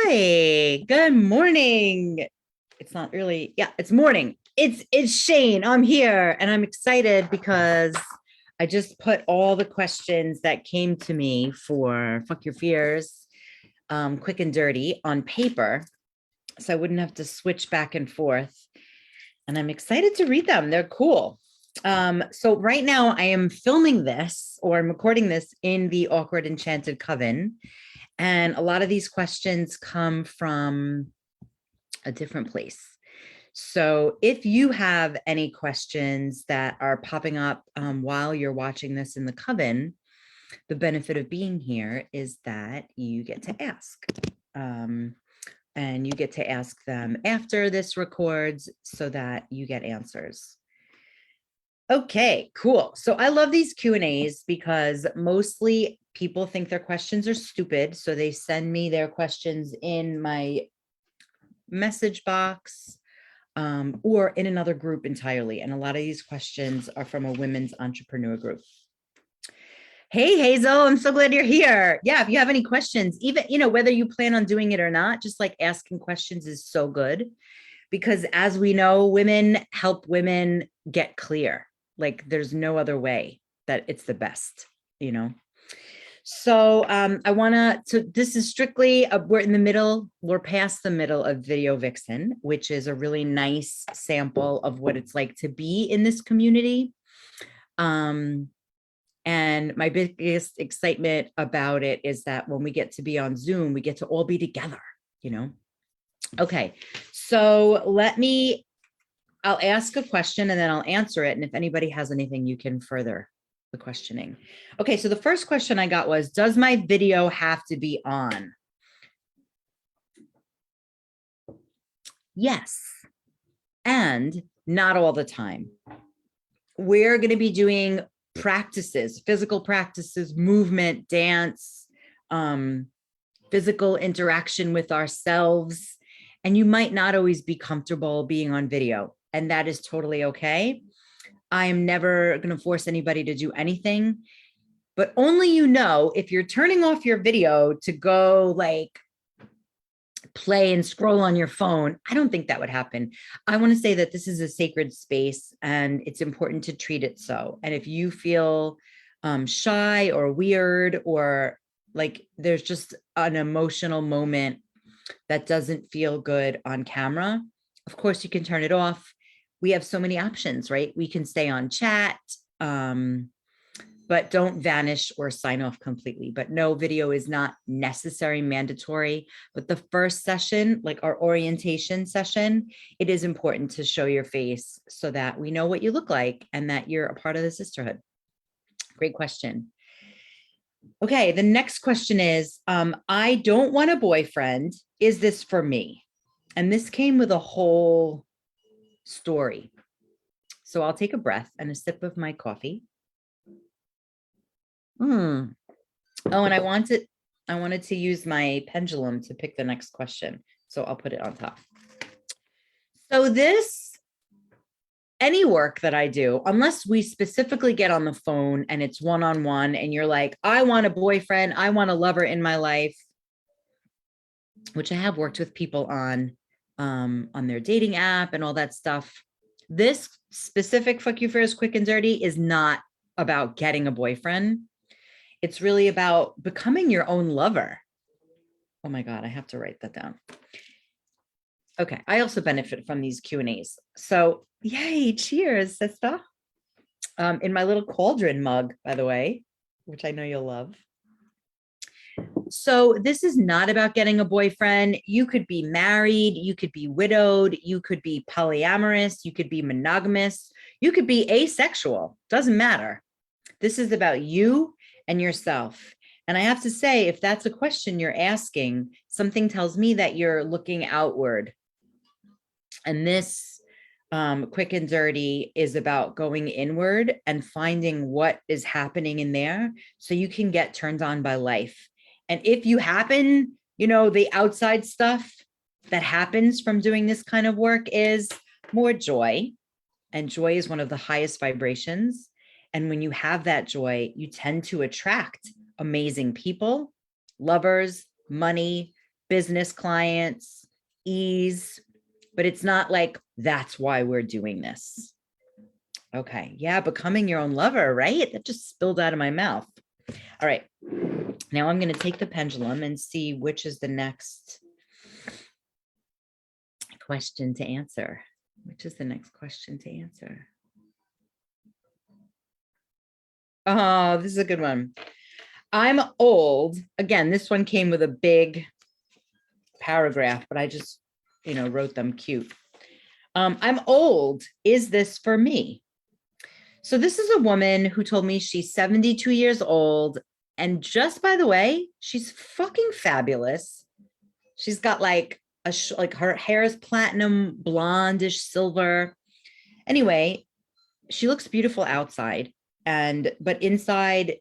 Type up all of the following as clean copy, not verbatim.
Hi, good morning. It's not really, yeah, it's morning. It's Shane. I'm here and I'm excited because I just put all the questions that came to me for Fuck Your Fears, quick and dirty on paper. So I wouldn't have to switch back and forth. And I'm excited to read them. They're cool. So right now I am filming this or I'm recording this in the Awkward Enchanted Coven. And a lot of these questions come from a different place. So if you have any questions that are popping up while you're watching this in the coven, the benefit of being here is that you get to ask. And you get to ask them after this records so that you get answers. Okay, cool. So I love these Q&As because mostly people think their questions are stupid. So they send me their questions in my message box or in another group entirely. And a lot of these questions are from a women's entrepreneur group. Hey, Hazel, I'm so glad you're here. Yeah, if you have any questions, even, whether you plan on doing it or not, just like asking questions is so good because as we know, women help women get clear. Like there's no other way that it's the best, So this is strictly, we're past the middle of Video Vixen, which is a really nice sample of what it's like to be in this community. And my biggest excitement about it is that when we get to be on Zoom, we get to all be together, Okay, so I'll ask a question and then I'll answer it. And if anybody has anything, you can further the questioning. Okay, so the first question I got was, does my video have to be on? Yes, and not all the time. We're going to be doing practices, physical practices, movement, dance, physical interaction with ourselves. And you might not always be comfortable being on video, and that is totally okay. I am never going to force anybody to do anything, but only if you're turning off your video to go like play and scroll on your phone, I don't think that would happen. I want to say that this is a sacred space and it's important to treat it so. And if you feel shy or weird or like there's just an emotional moment that doesn't feel good on camera, of course you can turn it off. We have so many options, right? We can stay on chat, but don't vanish or sign off completely. But no, video is not necessary, mandatory. But the first session, like our orientation session, it is important to show your face so that we know what you look like and that you're a part of the sisterhood. Great question. Okay, the next question is, I don't want a boyfriend. Is this for me? And this came with a whole story. So I'll take a breath and a sip of my coffee. Oh, and I wanted to use my pendulum to pick the next question. So I'll put it on top. So any work that I do, unless we specifically get on the phone and it's one-on-one and you're like, I want a boyfriend, I want a lover in my life, which I have worked with people on their dating app and all that stuff. This specific Fuck You Fears Quick and Dirty is not about getting a boyfriend. It's really about becoming your own lover. Oh my God, I have to write that down. Okay, I also benefit from these Q&As. So yay, cheers, sister. In my little cauldron mug, by the way, which I know you'll love. So this is not about getting a boyfriend. You could be married, you could be widowed, you could be polyamorous, you could be monogamous, you could be asexual, doesn't matter. This is about you and yourself. And I have to say, if that's a question you're asking, something tells me that you're looking outward. And this Quick and Dirty is about going inward and finding what is happening in there so you can get turned on by life. And if you happen, the outside stuff that happens from doing this kind of work is more joy. And joy is one of the highest vibrations. And when you have that joy, you tend to attract amazing people, lovers, money, business clients, ease, but it's not like, that's why we're doing this. Okay. Yeah. Becoming your own lover, right? That just spilled out of my mouth. All right. Now I'm going to take the pendulum and see which is the next question to answer. Which is the next question to answer? Oh, this is a good one. I'm old. Again, this one came with a big paragraph, but I just, wrote them cute. I'm old. Is this for me? So this is a woman who told me she's 72 years old. And just by the way, she's fucking fabulous. She's got like like her hair is platinum, blondish, silver. Anyway, she looks beautiful outside. But inside,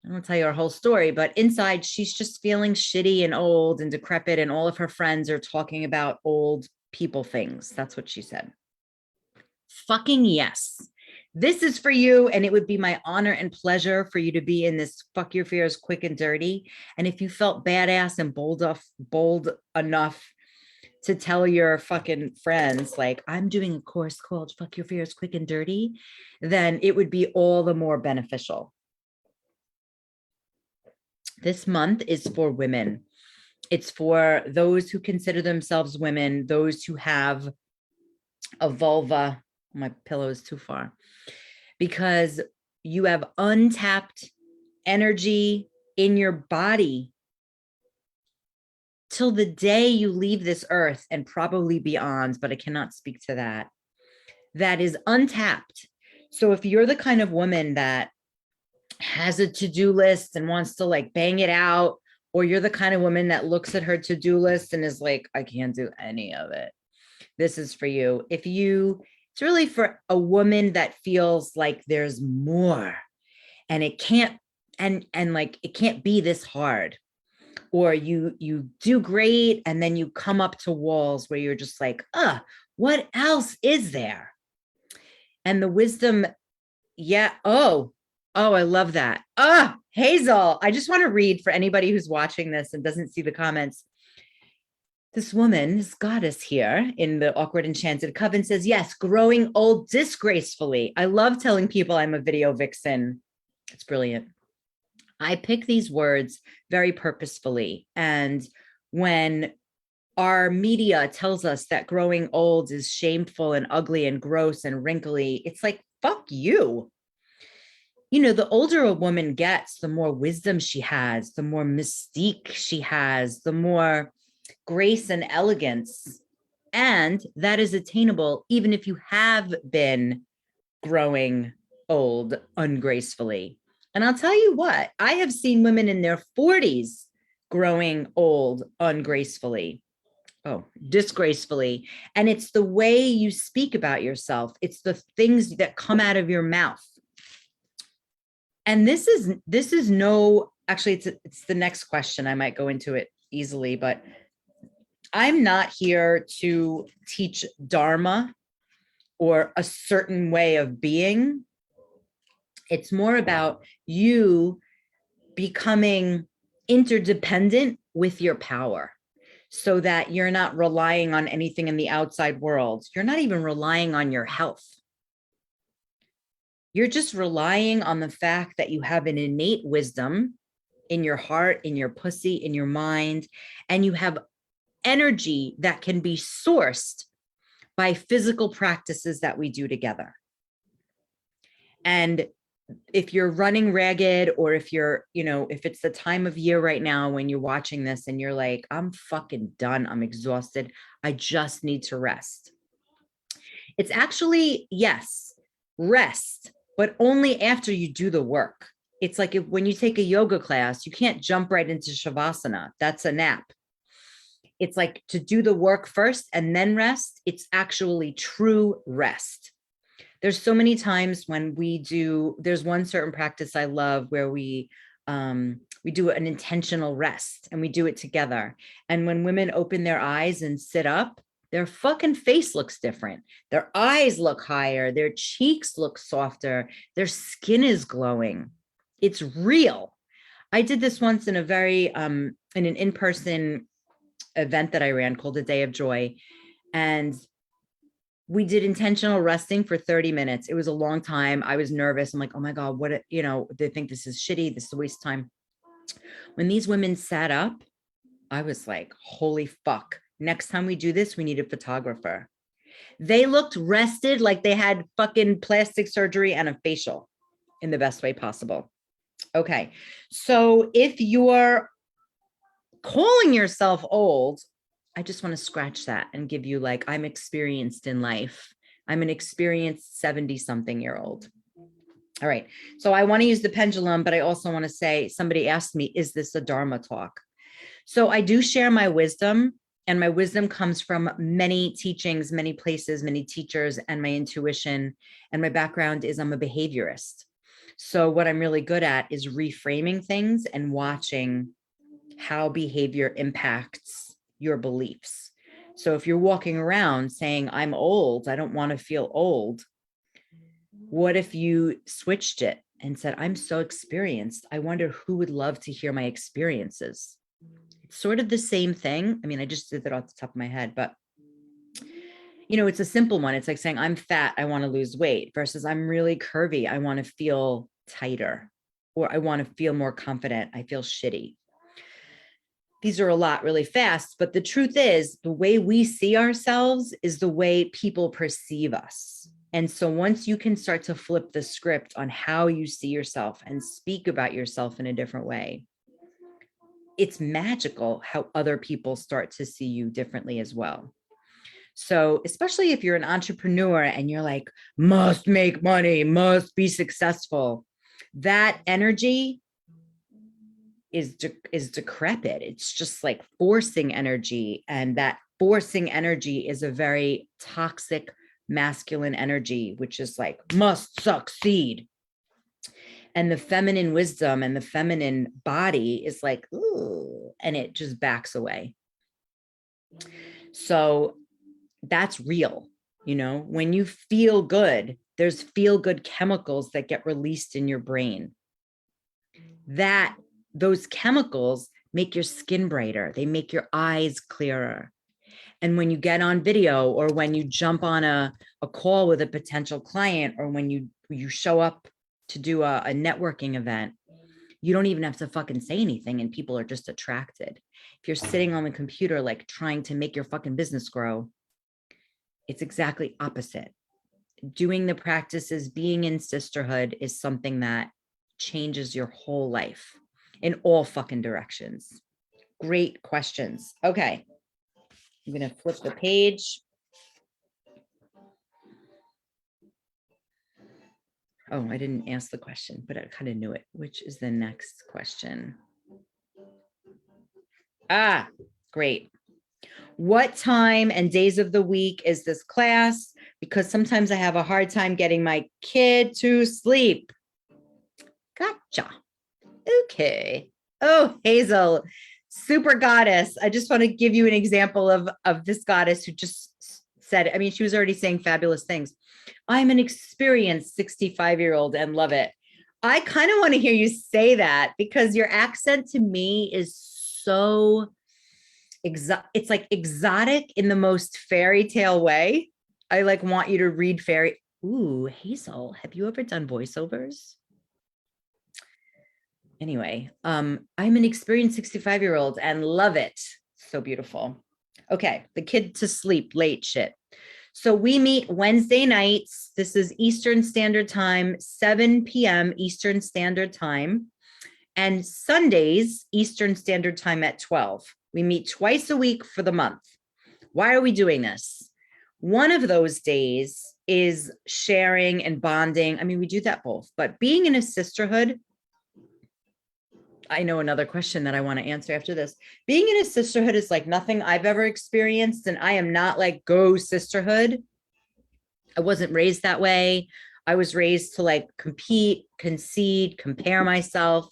I won't tell you her whole story, but inside she's just feeling shitty and old and decrepit. And all of her friends are talking about old people things. That's what she said. Fucking yes. This is for you. And it would be my honor and pleasure for you to be in this Fuck Your Fears Quick and Dirty. And if you felt badass and bold enough to tell your fucking friends, like, I'm doing a course called Fuck Your Fears Quick and Dirty, then it would be all the more beneficial. This month is for women. It's for those who consider themselves women, those who have a vulva. My pillow is too far. Because you have untapped energy in your body till the day you leave this earth and probably beyond, but I cannot speak to that. That is untapped. So if you're the kind of woman that has a to-do list and wants to like bang it out, or you're the kind of woman that looks at her to-do list and is like, I can't do any of it, this is for you. It's really for a woman that feels like there's more and it can't, and like, it can't be this hard, or you do great. And then you come up to walls where you're just like, what else is there? And the wisdom. Yeah. Oh, I love that. Hazel, I just want to read for anybody who's watching this and doesn't see the comments. This woman, this goddess here in the Awkward Enchanted Coven says, yes, growing old disgracefully. I love telling people I'm a video vixen. It's brilliant. I pick these words very purposefully. And when our media tells us that growing old is shameful and ugly and gross and wrinkly, it's like, fuck you. The older a woman gets, the more wisdom she has, the more mystique she has, the more grace and elegance. And that is attainable even if you have been growing old ungracefully. And I'll tell you what, I have seen women in their 40s growing old ungracefully. Disgracefully. And it's the way you speak about yourself. It's the things that come out of your mouth. And this is no, actually, it's the next question. I might go into it easily, but I'm not here to teach Dharma or a certain way of being. It's more about you becoming interdependent with your power so that you're not relying on anything in the outside world. You're not even relying on your health. You're just relying on the fact that you have an innate wisdom in your heart, in your pussy, in your mind, and you have energy that can be sourced by physical practices that we do together. And if you're running ragged, or if you're, if it's the time of year right now when you're watching this and you're like, I'm fucking done, I'm exhausted, I just need to rest. It's actually, yes, rest, but only after you do the work. It's like when you take a yoga class, you can't jump right into Shavasana. That's a nap. It's like to do the work first and then rest. It's actually true rest. There's so many times when there's one certain practice I love where we do an intentional rest and we do it together. And when women open their eyes and sit up, their fucking face looks different. Their eyes look higher. Their cheeks look softer. Their skin is glowing. It's real. I did this once in a very in an in-person event that I ran called A Day of Joy. And we did intentional resting for 30 minutes. It was a long time. I was nervous. I'm like, oh my God, what, they think this is shitty. This is a waste of time. When these women sat up, I was like, holy fuck. Next time we do this, we need a photographer. They looked rested, like they had fucking plastic surgery and a facial in the best way possible. Okay. So if you're calling yourself old, I just want to scratch that and give you like, I'm experienced in life. I'm an experienced 70-something-year-old. All right. So I want to use the pendulum, but I also want to say, somebody asked me, is this a Dharma talk? So I do share my wisdom, and my wisdom comes from many teachings, many places, many teachers, and my intuition. And my background is I'm a behaviorist. So what I'm really good at is reframing things and watching how behavior impacts your beliefs. So if you're walking around saying, I'm old, I don't want to feel old. What if you switched it and said, I'm so experienced. I wonder who would love to hear my experiences. It's sort of the same thing. I mean, I just did that off the top of my head, but it's a simple one. It's like saying, I'm fat, I want to lose weight, versus I'm really curvy, I want to feel tighter, or I want to feel more confident, I feel shitty. These are a lot really fast, but the truth is the way we see ourselves is the way people perceive us. And so once you can start to flip the script on how you see yourself and speak about yourself in a different way, it's magical how other people start to see you differently as well. So especially if you're an entrepreneur and you're like, must make money, must be successful, that energy is decrepit. It's just like forcing energy. And that forcing energy is a very toxic masculine energy, which is like, must succeed. And the feminine wisdom and the feminine body is like, ooh, and it just backs away. So that's real. When you feel good, there's feel good chemicals that get released in your brain. Those chemicals make your skin brighter. They make your eyes clearer. And when you get on video, or when you jump on a call with a potential client, or when you show up to do a networking event, you don't even have to fucking say anything and people are just attracted. If you're sitting on the computer, like trying to make your fucking business grow, it's exactly opposite. Doing the practices, being in sisterhood is something that changes your whole life in all fucking directions. Great questions. Okay. I'm going to flip the page. Oh, I didn't ask the question, but I kind of knew it. Which is the next question? Great. What time and days of the week is this class? Because sometimes I have a hard time getting my kid to sleep. Gotcha. Okay. Oh, Hazel, super goddess. I just want to give you an example of this goddess who just said, I mean, she was already saying fabulous things. I'm an experienced 65-year-old and love it. I kind of want to hear you say that, because your accent to me is so it's like exotic in the most fairy tale way. I like want you to read fairy. Ooh, Hazel, have you ever done voiceovers? Anyway, I'm an experienced 65-year-old and love it. So beautiful. Okay, the kid to sleep late shit. So we meet Wednesday nights. This is Eastern Standard Time, 7 p.m. Eastern Standard Time, and Sundays, Eastern Standard Time at 12. We meet twice a week for the month. Why are we doing this? One of those days is sharing and bonding. I mean, we do that both, but being in a sisterhood, I know another question that I want to answer after this. Being in a sisterhood is like nothing I've ever experienced. And I am not like go sisterhood. I wasn't raised that way. I was raised to like compete, concede, compare myself,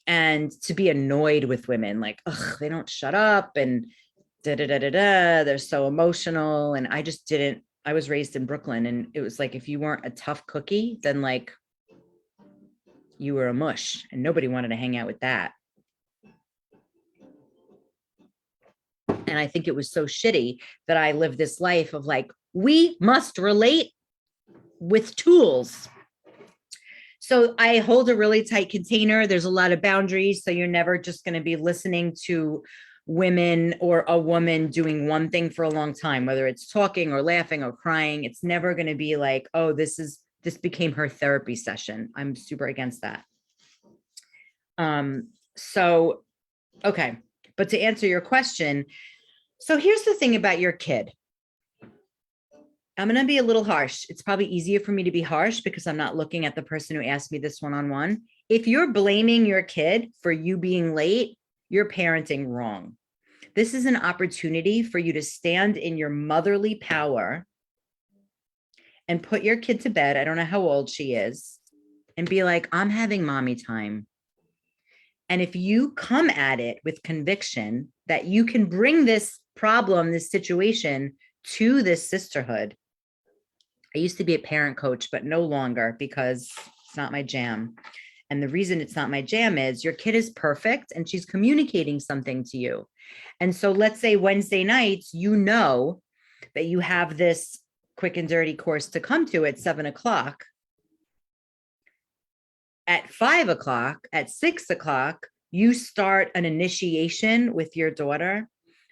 and to be annoyed with women. Like, ugh, they don't shut up and da da da da da. They're so emotional. And I just didn't. I was raised in Brooklyn, and it was like, if you weren't a tough cookie, then like you were a mush, and nobody wanted to hang out with that. And I think it was so shitty that I lived this life of like, we must relate with tools. So I hold a really tight container. There's a lot of boundaries. So you're never just going to be listening to women or a woman doing one thing for a long time, whether it's talking or laughing or crying. It's never going to be like, oh, this became her therapy session. I'm super against that. So, okay. But to answer your question, so here's the thing about your kid. I'm going to be a little harsh. It's probably easier for me to be harsh because I'm not looking at the person who asked me this one-on-one. If you're blaming your kid for you being late, you're parenting wrong. This is an opportunity for you to stand in your motherly power and put your kid to bed. I don't know how old she is, and be like, I'm having mommy time. And if you come at it with conviction that you can bring this problem, this situation to this sisterhood. I used to be a parent coach, but no longer because it's not my jam. And the reason it's not my jam is your kid is perfect and she's communicating something to you. And so let's say Wednesday nights, you know that you have this quick and dirty course to come to at 7 o'clock. At 5 o'clock, at 6 o'clock, you start an initiation with your daughter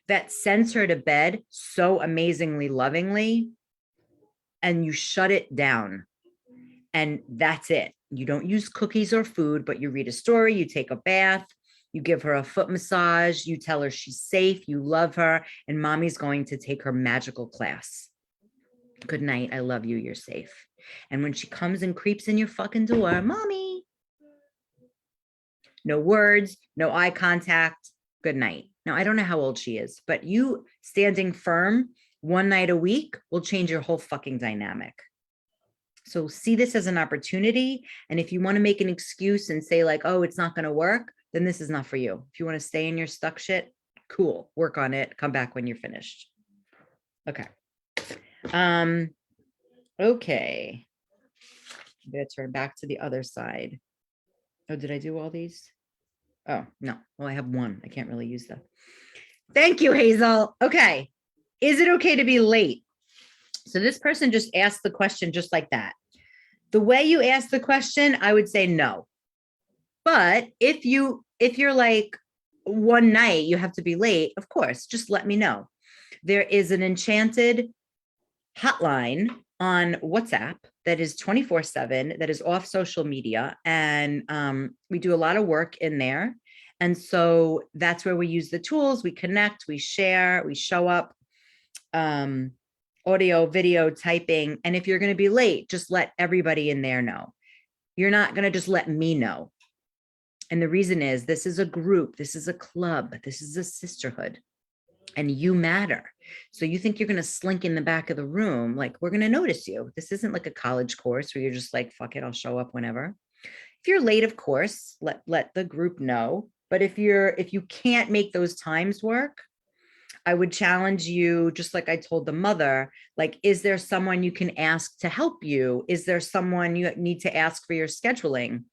that sends her to bed so amazingly lovingly, and you shut it down. And that's it. You don't use cookies or food, but you read a story, you take a bath, you give her a foot massage, you tell her she's safe, you love her, and mommy's going to take her magical class. Good night. I love you. You're safe. And when she comes and creeps in your fucking door, mommy, no words, no eye contact, good night. Now, I don't know how old she is, but you standing firm one night a week will change your whole fucking dynamic. So see this as an opportunity. And if you want to make an excuse and say like, oh, it's not going to work, then this is not for you. If you want to stay in your stuck shit, cool, work on it. Come back when you're finished. Okay. Okay. I'm going to turn back to the other side. Oh, did I do all these? Oh, no. Well, I have one. I can't really use that. Thank you, Hazel. Okay. Is it okay to be late? So this person just asked the question just like that. The way you ask the question, I would say no. But if you're like one night you have to be late, of course, just let me know. There is an enchanted hotline on WhatsApp that is 24/7, that is off social media. And we do a lot of work in there. And so that's where we use the tools, we connect, we share, we show up, audio, video, typing. And if you're going to be late, just let everybody in there know. You're not going to just let me know. And the reason is this is a group, this is a club, this is a sisterhood, and you matter. So you think you're going to slink in the back of the room, like we're going to notice you. This isn't like a college course where you're just like, fuck it, I'll show up whenever. If you're late, of course, let the group know. But if you can't make those times work, I would challenge you, just like I told the mother, like, is there someone you can ask to help you? Is there someone you need to ask for your scheduling?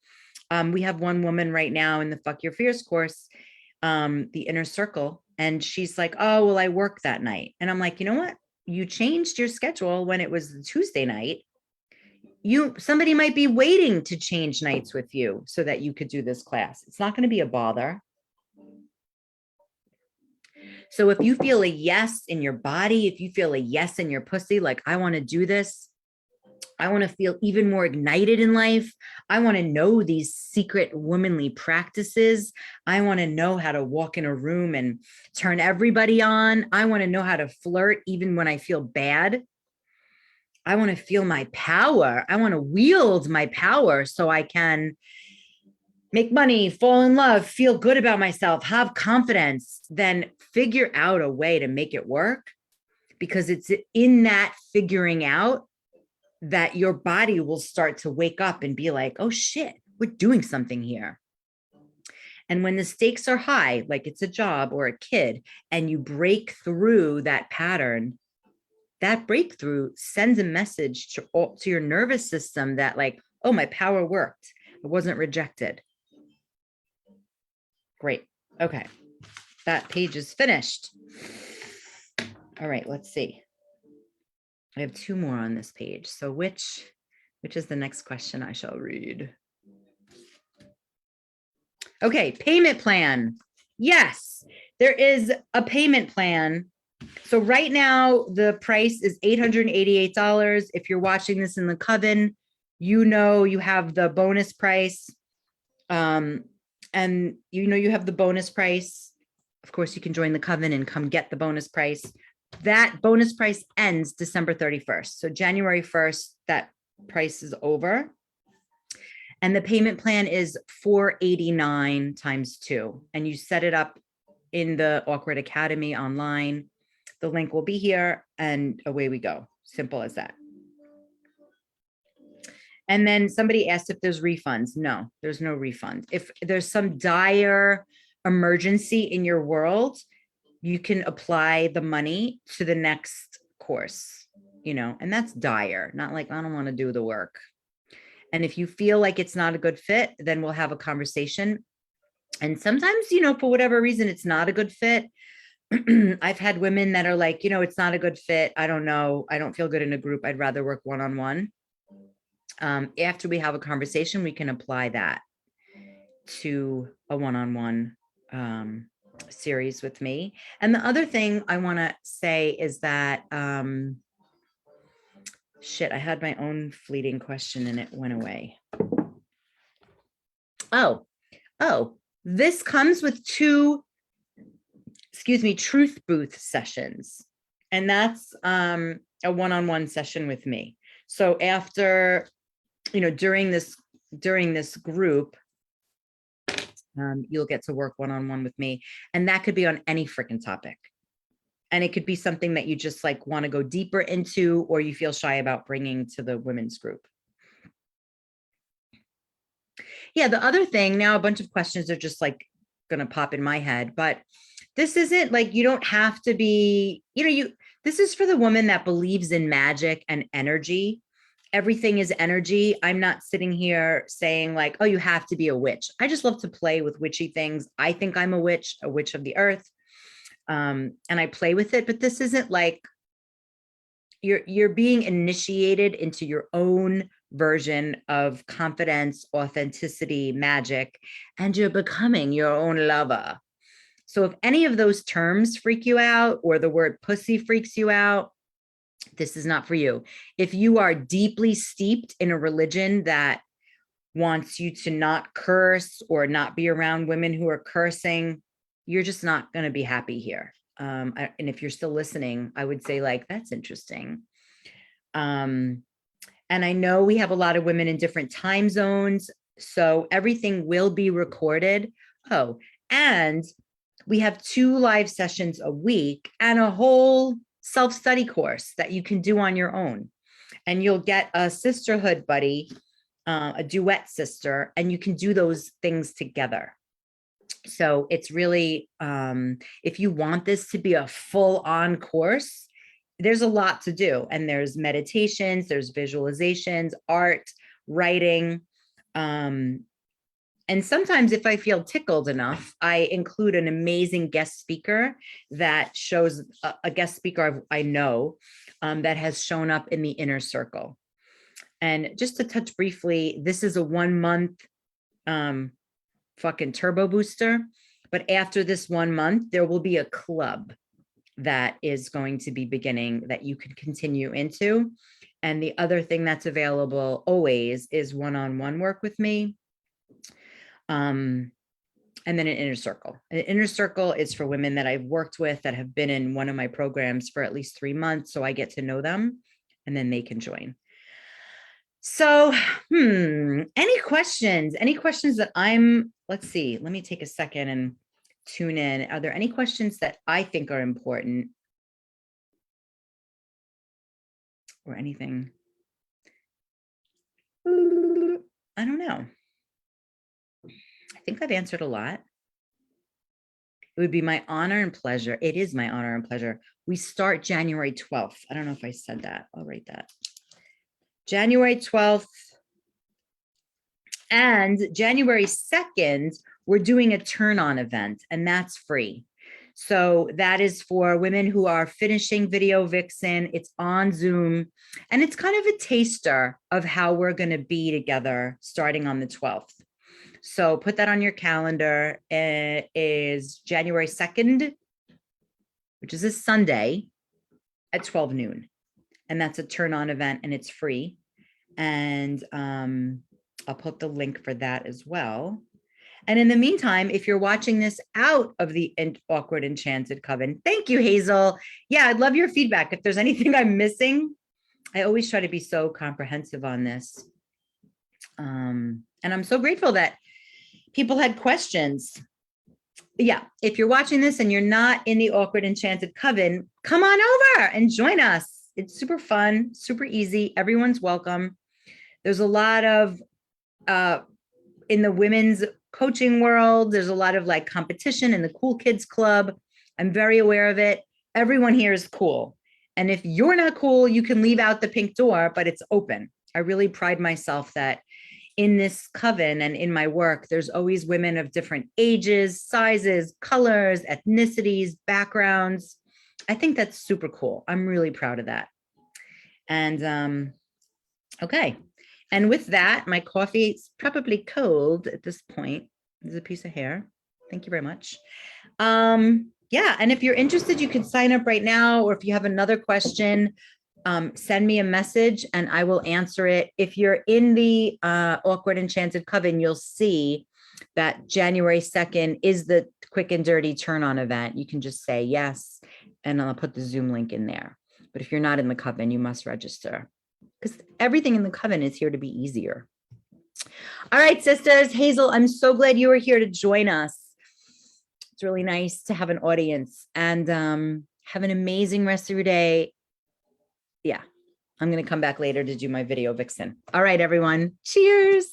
We have one woman right now in the Fuck Your Fears course, the inner circle. And she's like, oh, well, I work that night. And I'm like, you know what? You changed your schedule when it was Tuesday night. Somebody might be waiting to change nights with you so that you could do this class. It's not going to be a bother. So if you feel a yes in your body, if you feel a yes in your pussy, like I want to do this, I want to feel even more ignited in life. I want to know these secret womanly practices. I want to know how to walk in a room and turn everybody on. I want to know how to flirt even when I feel bad. I want to feel my power. I want to wield my power so I can make money, fall in love, feel good about myself, have confidence. Then figure out a way to make it work, because it's in that figuring out that your body will start to wake up and be like, oh shit, we're doing something here. And when the stakes are high, like it's a job or a kid, and you break through that pattern, that breakthrough sends a message to your nervous system that like, oh, my power worked. I wasn't rejected. Great. Okay. That page is finished. All right, let's see. I have two more on this page. So which is the next question I shall read? Okay, payment plan. Yes, there is a payment plan. So right now the price is $888. If you're watching this in the Coven, you know you have the bonus price. And you know you have the bonus price. Of course, you can join the Coven and come get the bonus price. That bonus price ends December 31st. So January 1st, that price is over. And the payment plan is $489 times 2. And you set it up in the Awkward Academy online. The link will be here and away we go. Simple as that. And then somebody asked if there's refunds. No, there's no refund. If there's some dire emergency in your world, you can apply the money to the next course, you know, and that's dire, not like, I don't want to do the work. And if you feel like it's not a good fit, then we'll have a conversation. And sometimes, you know, for whatever reason, it's not a good fit. I've had women that are like, you know, it's not a good fit. I don't know. I don't feel good in a group. I'd rather work one-on-one. After we have a conversation, we can apply that to a one-on-one series with me. And the other thing I want to say is that, shit, I had my own fleeting question and it went away. Oh, this comes with 2, truth booth sessions. And that's a one-on-one session with me. So after, you know, during this group, you'll get to work one-on-one with me. And that could be on any freaking topic. And it could be something that you just like want to go deeper into, or you feel shy about bringing to the women's group. Yeah, the other thing, now a bunch of questions are just like going to pop in my head, but this isn't like, you don't have to be, you know, this is for the woman that believes in magic and energy. Everything is energy. I'm not sitting here saying like, oh, you have to be a witch. I just love to play with witchy things. I think I'm a witch of the earth. And I play with it, but this isn't like you're being initiated into your own version of confidence, authenticity, magic, and you're becoming your own lover. So if any of those terms freak you out, or the word pussy freaks you out, this is not for you. If you are deeply steeped in a religion that wants you to not curse or not be around women who are cursing, you're just not going to be happy here. And if you're still listening, I would say like, that's interesting. And I know we have a lot of women in different time zones, so everything will be recorded. Oh, and we have 2 live sessions a week and a whole self-study course that you can do on your own. And you'll get a sisterhood buddy, a duet sister, and you can do those things together. So it's really, if you want this to be a full-on course, there's a lot to do. And there's meditations, there's visualizations, art, writing. And sometimes if I feel tickled enough, I include an amazing guest speaker that shows a guest speaker I know that has shown up in the inner circle. And just to touch briefly, this is a 1-month fucking turbo booster. But after this 1 month, there will be a club that is going to be beginning that you can continue into. And the other thing that's available always is one-on-one work with me. And then an inner circle. An inner circle is for women that I've worked with that have been in one of my programs for at least 3 months. So I get to know them and then they can join. So, any questions? Any questions that let's see, let me take a second and tune in. Are there any questions that I think are important? Or anything? I don't know. I think I've answered a lot. It would be my honor and pleasure. It is my honor and pleasure. We start January 12th. I don't know if I said that. I'll write that. January 12th. And January 2nd, we're doing a turn-on event, and that's free. So that is for women who are finishing Video Vixen. It's on Zoom, and it's kind of a taster of how we're going to be together starting on the 12th. So put that on your calendar. It is January 2nd, which is a Sunday at 12 noon. And that's a turn on event, and it's free. And I'll put the link for that as well. And in the meantime, if you're watching this out of the Awkward Enchanted Coven, thank you, Hazel. Yeah, I'd love your feedback. If there's anything I'm missing, I always try to be so comprehensive on this. And I'm so grateful that people had questions. Yeah, if you're watching this and you're not in the Awkward Enchanted Coven, come on over and join us. It's super fun, super easy. Everyone's welcome. There's a lot of, in the women's coaching world, there's a lot of like competition in the Cool Kids Club. I'm very aware of it. Everyone here is cool. And if you're not cool, you can leave out the pink door, but it's open. I really pride myself that in this coven and in my work, there's always women of different ages, sizes, colors, ethnicities, backgrounds. I think that's super cool. I'm really proud of that. And okay. And with that, my coffee is probably cold at this point. There's a piece of hair. Thank you very much. Yeah, and if you're interested, you can sign up right now, or if you have another question, send me a message and I will answer it. If you're in the Awkward Enchanted Coven, you'll see that January 2nd is the quick and dirty turn on event. You can just say yes, and I'll put the Zoom link in there. But if you're not in the coven, you must register, because everything in the coven is here to be easier. All right, sisters. Hazel, I'm so glad you were here to join us. It's really nice to have an audience, and have an amazing rest of your day. Yeah, I'm going to come back later to do my Video Vixen. All right, everyone. Cheers.